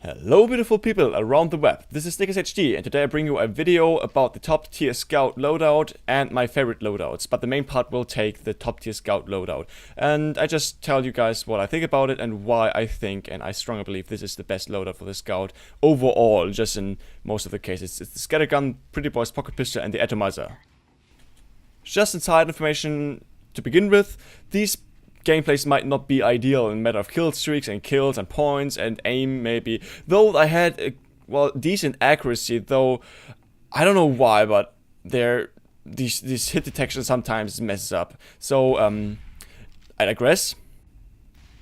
Hello beautiful people around the web, this is SnickersHD and today I bring you a video about the top tier scout loadout and my favorite loadouts, but the main part will take the top tier scout loadout. And I just tell you guys what I think about it and why I think and I strongly believe this is the best loadout for the scout overall, just in most of the cases. It's the scattergun, pretty boys pocket pistol and the atomizer. Just inside information to begin with, these gameplays might not be ideal in matter of kill streaks and kills and points and aim maybe. Though I had a, decent accuracy, though I don't know why, but these hit detection sometimes messes up. So I digress.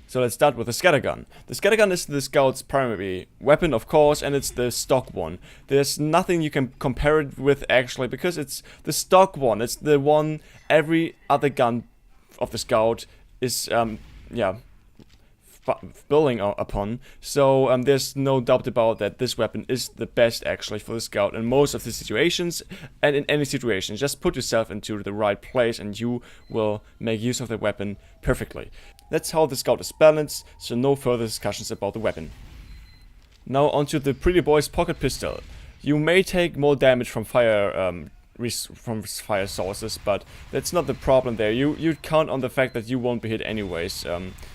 So let's start with the scattergun. The scattergun is the scout's primary weapon, of course, and it's the stock one. There's nothing you can compare it with actually, because it's the stock one. It's the one every other gun of the scout is building upon. So there's no doubt about that this weapon is the best actually for the scout in most of the situations and in any situation. Just put yourself into the right place and you will make use of the weapon perfectly. That's how the scout is balanced, so no further discussions about the weapon. Now onto the pretty boy's pocket pistol. You may take more damage from fire sources, but that's not the problem there. You count on the fact that you won't be hit anyways.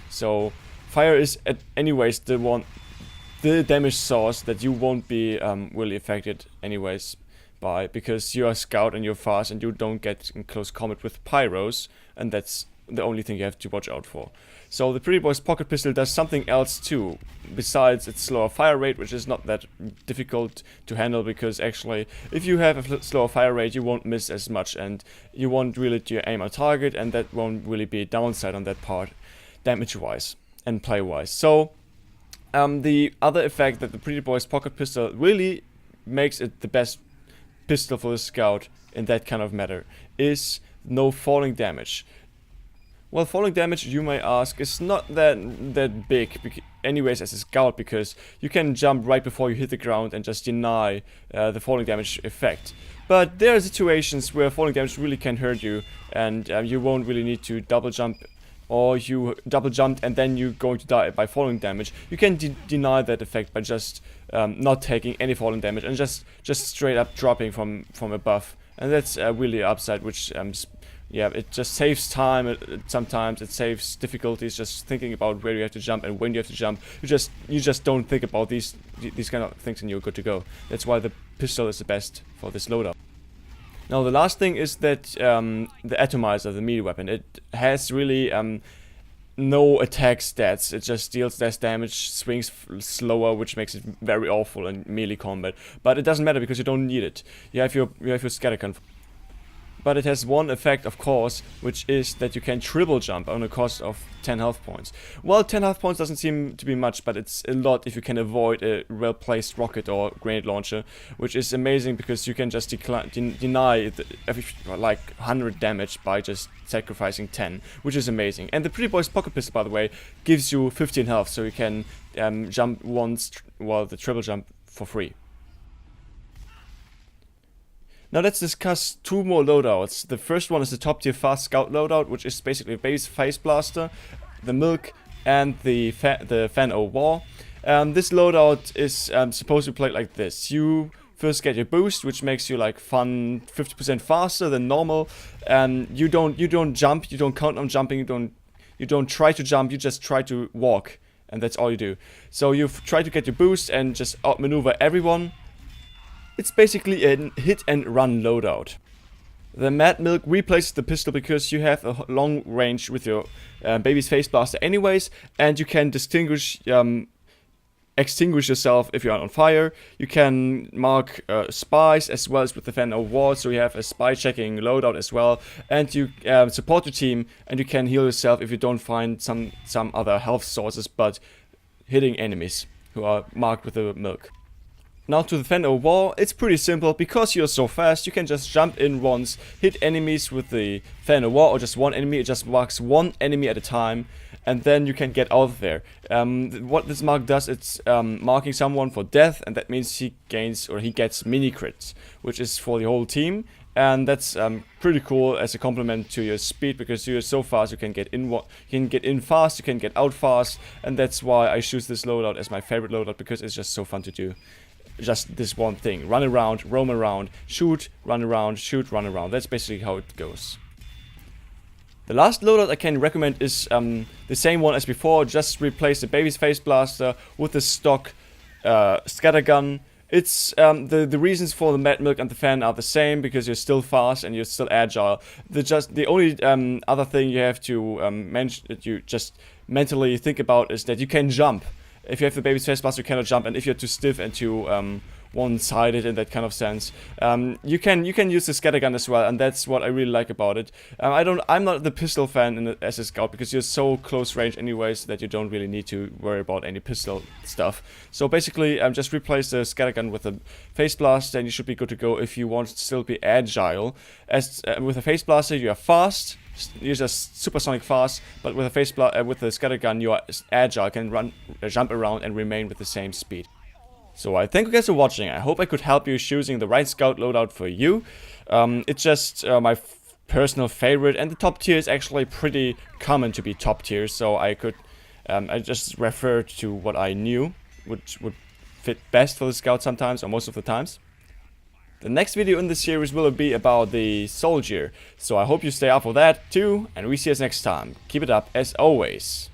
So fire is anyways the damage source that you won't be really affected anyways by, because you're a scout and you're fast and you don't get in close combat with pyros, and that's the only thing you have to watch out for. So the pretty boy's pocket pistol does something else too, besides its slower fire rate, which is not that difficult to handle, because actually if you have a slower fire rate you won't miss as much and you won't really aim on target, and that won't really be a downside on that part damage wise and play wise. So the other effect that the pretty boy's pocket pistol really makes it the best pistol for the scout in that kind of matter is no falling damage. Well, falling damage, you may ask, is not that big anyways as a scout, because you can jump right before you hit the ground and just deny the falling damage effect. But there are situations where falling damage really can hurt you, and you won't really need to double jump, or you double jumped and then you're going to die by falling damage. You can deny that effect by just not taking any falling damage and just straight up dropping from above. And that's really an upside, which yeah, it just saves time. Sometimes it saves difficulties just thinking about where you have to jump and when you have to jump. You just don't think about these kind of things and you're good to go. That's why the pistol is the best for this loadout. Now the last thing is that the atomizer, the melee weapon, it has really no attack stats. It just deals less damage, swings slower, which makes it very awful in melee combat. But it doesn't matter because you don't need it. You have your scattergun. But it has one effect, of course, which is that you can triple jump on a cost of 10 health points. Well, 10 health points doesn't seem to be much, but it's a lot if you can avoid a well-placed rocket or grenade launcher, which is amazing because you can just deny like 100 damage by just sacrificing 10, which is amazing. And the pretty boy's pocket pistol, by the way, gives you 15 health, so you can jump once, the triple jump for free. Now let's discuss two more loadouts. The first one is the top tier fast scout loadout, which is basically a base phase blaster, the milk, and the fan o' war. This loadout is supposed to be played like this. You first get your boost, which makes you like 50% faster than normal. You don't jump, you don't count on jumping, you don't try to jump, you just try to walk, and that's all you do. So you try to get your boost and just outmaneuver everyone. It's basically a hit and run loadout. The Mad Milk replaces the pistol because you have a long range with your baby's face blaster anyways, and you can extinguish yourself if you are on fire. You can mark spies as well as with the fan o' war, so you have a spy checking loadout as well, and you support your team and you can heal yourself if you don't find some other health sources but hitting enemies who are marked with the milk. Now to the fan o' war, it's pretty simple. Because you're so fast, you can just jump in once, hit enemies with the fan o' war, or just one enemy. It just marks one enemy at a time, and then you can get out of there. What this mark does, it's marking someone for death, and that means he gets mini crits, which is for the whole team. and that's pretty cool as a complement to your speed, because you're so fast. You can get in fast, you can get out fast, and that's why I choose this loadout as my favorite loadout, because it's just so fun to do. Just this one thing: run around, roam around, shoot, run around, shoot, run around. That's basically how it goes. The last loadout I can recommend is the same one as before. Just replace the baby's face blaster with the stock scattergun. It's the reasons for the Mad Milk and the fan are the same, because you're still fast and you're still agile. The only other thing you have to mention, that you just mentally think about, is that you can jump. If you have the baby's face blaster, you cannot jump, and if you're too stiff and too one-sided in that kind of sense, you can use the scattergun as well, and that's what I really like about it. I'm not the pistol fan as a scout, because you're so close range anyways that you don't really need to worry about any pistol stuff. So basically, just replace the scattergun with a face blaster, and you should be good to go if you want to still be agile. As with a face blaster, you are fast. You're just supersonic fast, but with a with the scattergun, you are agile, can run, jump around, and remain with the same speed. So I thank you guys for watching. I hope I could help you choosing the right scout loadout for you. It's just my personal favorite, and the top tier is actually pretty common to be top tier. So I just referred to what I knew which would fit best for the scout sometimes, or most of the times. The next video in this series will be about the soldier, so I hope you stay up for that too, and we see us next time. Keep it up as always.